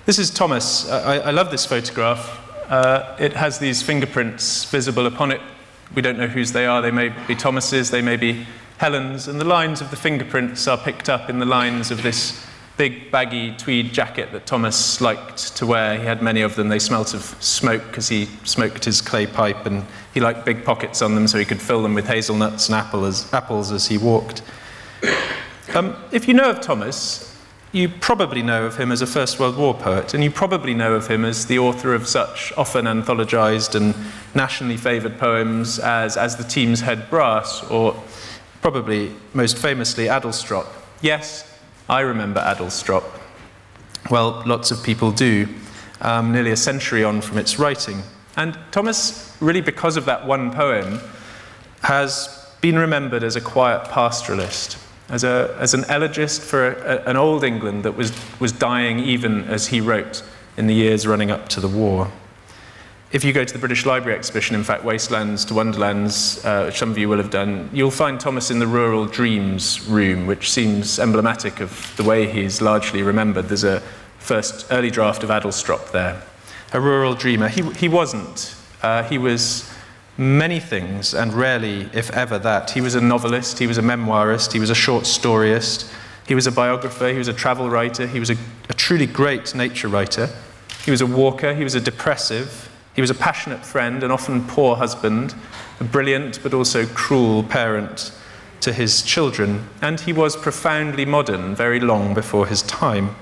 This is Thomas. I love this photograph. It has these fingerprints visible upon it. We don't know whose they are. They may be Thomas's, they may be Helen's, and the lines of the fingerprints are picked up in the lines of this big baggy tweed jacket that Thomas liked to wear. He had many of them. They smelt of smoke because he smoked his clay pipe, and he liked big pockets on them so he could fill them with hazelnuts and apples as he walked. If you know of Thomas, you probably know of him as a First World War poet, and you probably know of him as the author of such often anthologized and nationally favored poems as the Team's Head Brass, or probably most famously Adlestrop. Yes, I remember Adlestrop. Well, lots of people do, nearly a century on from its writing. And Thomas, really because of that one poem, has been remembered as a quiet pastoralist, as an elegist for an old England that was dying even as he wrote in the years running up to the war. If you go to the British Library exhibition, in fact, Wastelands to Wonderlands, which some of you will have done, you'll find Thomas in the Rural Dreams room, which seems emblematic of the way he's largely remembered. There's a first early draft of Adlestrop there. A rural dreamer. He wasn't. He was many things, and rarely, if ever, that. He was a novelist, he was a memoirist, he was a short storyist, he was a biographer, he was a travel writer, he was a truly great nature writer. He was a walker, he was a depressive, he was a passionate friend, an often poor husband, a brilliant but also cruel parent to his children, and he was profoundly modern, very long before his time.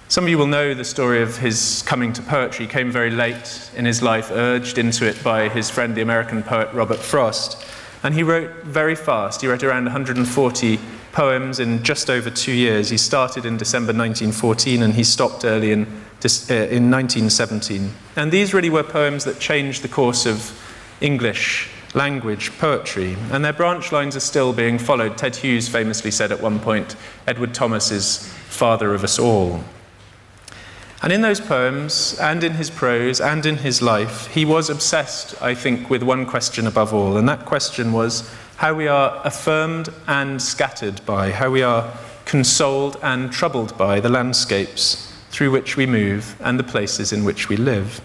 Some of you will know the story of his coming to poetry. He came very late in his life, urged into it by his friend, the American poet Robert Frost, and he wrote very fast. He wrote around 140 poems in just over 2 years. He started in December 1914 and he stopped early in 1917. And these really were poems that changed the course of English language poetry, and their branch lines are still being followed. Ted Hughes famously said at one point, Edward Thomas is father of us all. And in those poems, and in his prose, and in his life, he was obsessed, I think, with one question above all, and that question was how we are affirmed and scattered by, how we are consoled and troubled by the landscapes through which we move and the places in which we live.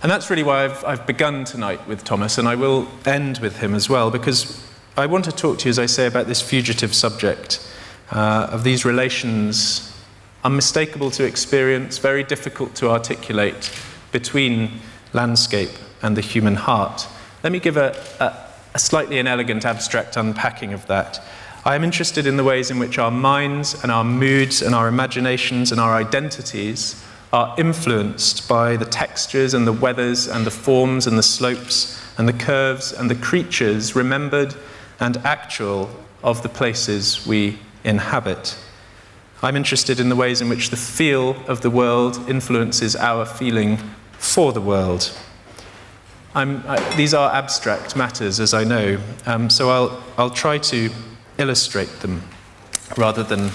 And that's really why I've begun tonight with Thomas, and I will end with him as well, because I want to talk to you, as I say, about this fugitive subject of these relations, unmistakable to experience, very difficult to articulate, between landscape and the human heart. Let me give a slightly inelegant abstract unpacking of that. I am interested in the ways in which our minds and our moods and our imaginations and our identities are influenced by the textures and the weathers and the forms and the slopes and the curves and the creatures remembered and actual of the places we inhabit. I'm interested in the ways in which the feel of the world influences our feeling for the world. These are abstract matters, as I know, so I'll try to illustrate them rather than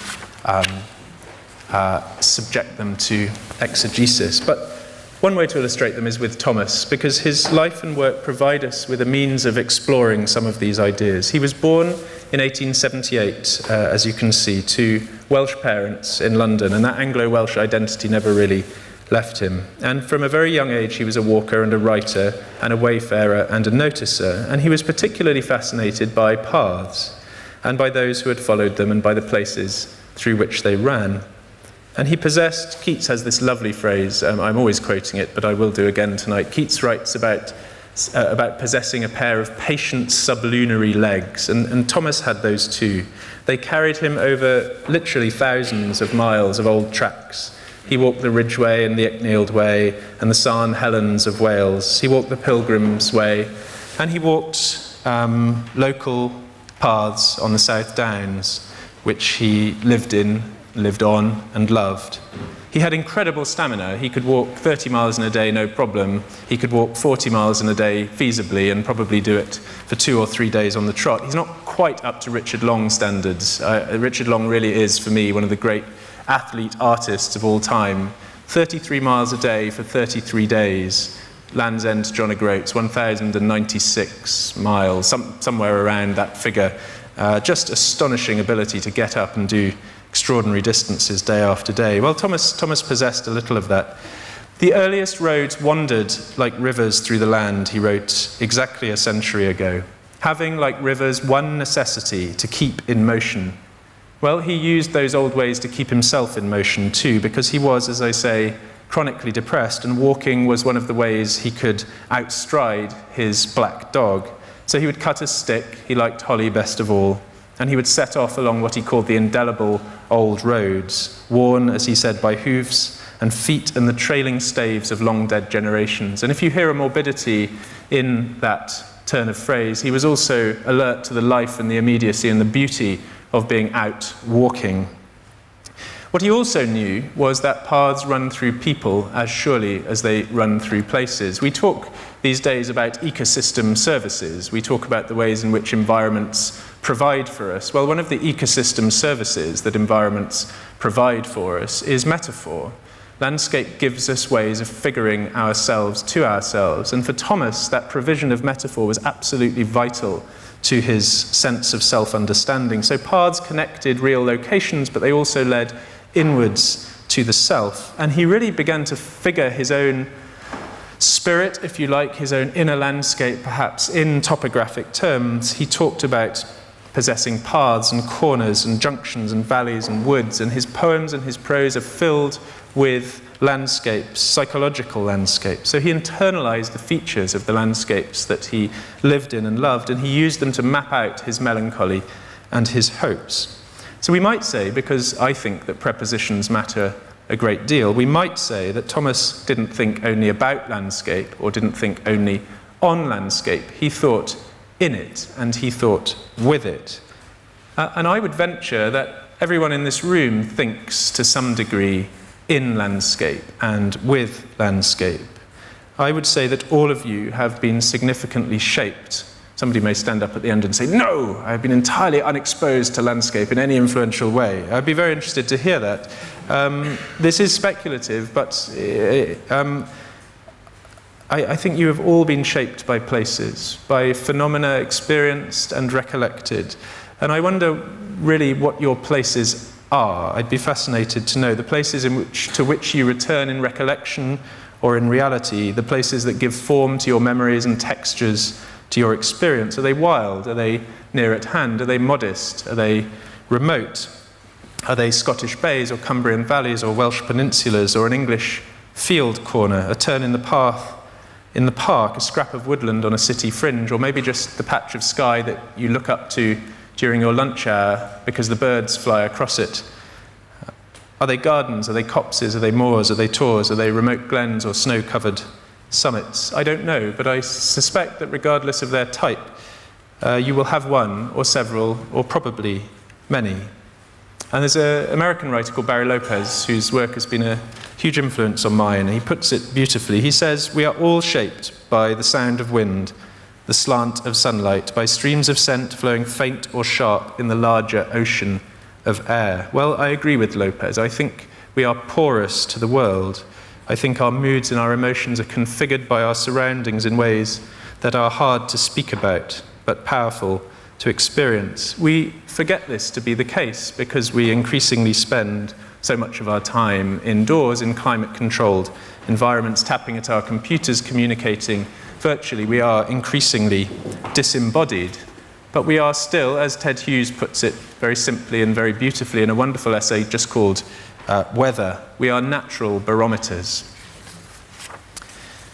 subject them to exegesis. But one way to illustrate them is with Thomas, because his life and work provide us with a means of exploring some of these ideas. He was born in 1878, as you can see, to Welsh parents in London, and that Anglo-Welsh identity never really left him. And from a very young age, he was a walker and a writer and a wayfarer and a noticer, and he was particularly fascinated by paths and by those who had followed them and by the places through which they ran. And he possessed, Keats has this lovely phrase, I'm always quoting it, but I will do again tonight. Keats writes about possessing a pair of patient sublunary legs, and Thomas had those too. They carried him over literally thousands of miles of old tracks. He walked the Ridgeway and the Icknield Way and the Sarn Helens of Wales. He walked the Pilgrim's Way, and he walked local paths on the South Downs, which he lived on and loved. He had incredible stamina. He could walk 30 miles in a day, no problem. He could walk 40 miles in a day feasibly and probably do it for 2 or 3 days on the trot. He's not quite up to Richard Long standards. Richard Long really is, for me, one of the great athlete artists of all time. 33 miles a day for 33 days. Land's End to John O'Groats, 1,096 miles, somewhere around that figure. Just astonishing ability to get up and do extraordinary distances day after day. Well, Thomas possessed a little of that. The earliest roads wandered like rivers through the land, he wrote exactly a century ago, having, like rivers, one necessity, to keep in motion. Well, he used those old ways to keep himself in motion too, because he was, as I say, chronically depressed, and walking was one of the ways he could outstride his black dog. So he would cut a stick, he liked holly best of all, and he would set off along what he called the indelible old roads, worn, as he said, by hoofs and feet and the trailing staves of long-dead generations. And if you hear a morbidity in that turn of phrase, he was also alert to the life and the immediacy and the beauty of being out walking. What he also knew was that paths run through people as surely as they run through places. We talk these days about ecosystem services. We talk about the ways in which environments provide for us. Well, one of the ecosystem services that environments provide for us is metaphor. Landscape gives us ways of figuring ourselves to ourselves. And for Thomas, that provision of metaphor was absolutely vital to his sense of self-understanding. So paths connected real locations, but they also led inwards to the self. And he really began to figure his own spirit, if you like, his own inner landscape, perhaps, in topographic terms. He talked about possessing paths and corners and junctions and valleys and woods, and his poems and his prose are filled with landscapes, psychological landscapes. So he internalized the features of the landscapes that he lived in and loved, and he used them to map out his melancholy and his hopes. So we might say, because I think that prepositions matter a great deal, we might say that Thomas didn't think only about landscape or didn't think only on landscape. He thought in it, and he thought with it. And I would venture that everyone in this room thinks to some degree in landscape and with landscape. I would say that all of you have been significantly shaped. Somebody may stand up at the end and say, no, I've been entirely unexposed to landscape in any influential way. I'd be very interested to hear that. This is speculative, but I think you have all been shaped by places, by phenomena experienced and recollected. And I wonder really what your places are. I'd be fascinated to know the places to which you return in recollection or in reality, the places that give form to your memories and textures to your experience. Are they wild? Are they near at hand? Are they modest? Are they remote? Are they Scottish bays or Cumbrian valleys or Welsh peninsulas or an English field corner, a turn in the path in the park, a scrap of woodland on a city fringe, or maybe just the patch of sky that you look up to during your lunch hour because the birds fly across it? Are they gardens? Are they copses? Are they moors? Are they tors? Are they remote glens or snow-covered summits? I don't know, but I suspect that regardless of their type, you will have one or several or probably many. And there's an American writer called Barry Lopez whose work has been a huge influence on mine, and he puts it beautifully. He says, "We are all shaped by the sound of wind, the slant of sunlight, by streams of scent flowing faint or sharp in the larger ocean of air." Well, I agree with Lopez. I think we are porous to the world. I think our moods and our emotions are configured by our surroundings in ways that are hard to speak about, but powerful to experience. We forget this to be the case because we increasingly spend so much of our time indoors in climate-controlled environments, tapping at our computers, communicating virtually. We are increasingly disembodied, but we are still, as Ted Hughes puts it very simply and very beautifully in a wonderful essay just called Weather, we are natural barometers.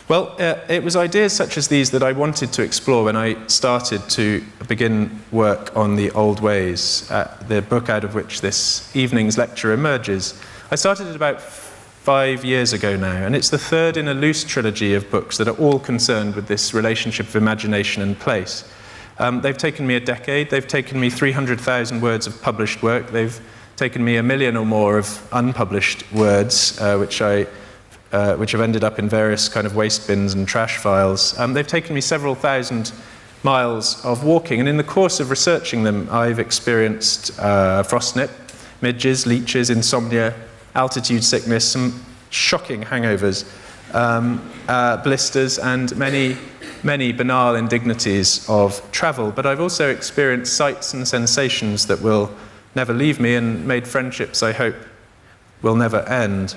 Well, it was ideas such as these that I wanted to explore when I started to begin work on the old ways, the book out of which this evening's lecture emerges. I started it about 5 years ago now, and it's the third in a loose trilogy of books that are all concerned with this relationship of imagination and place. They've taken me a decade, they've taken me 300,000 words of published work, they've taken me 1 million or more of unpublished words, which have ended up in various kind of waste bins and trash files. They've taken me several thousand miles of walking, and in the course of researching them, I've experienced frostnip, midges, leeches, insomnia, altitude sickness, some shocking hangovers, blisters, and many, many banal indignities of travel. But I've also experienced sights and sensations that will never leave me and made friendships I hope will never end.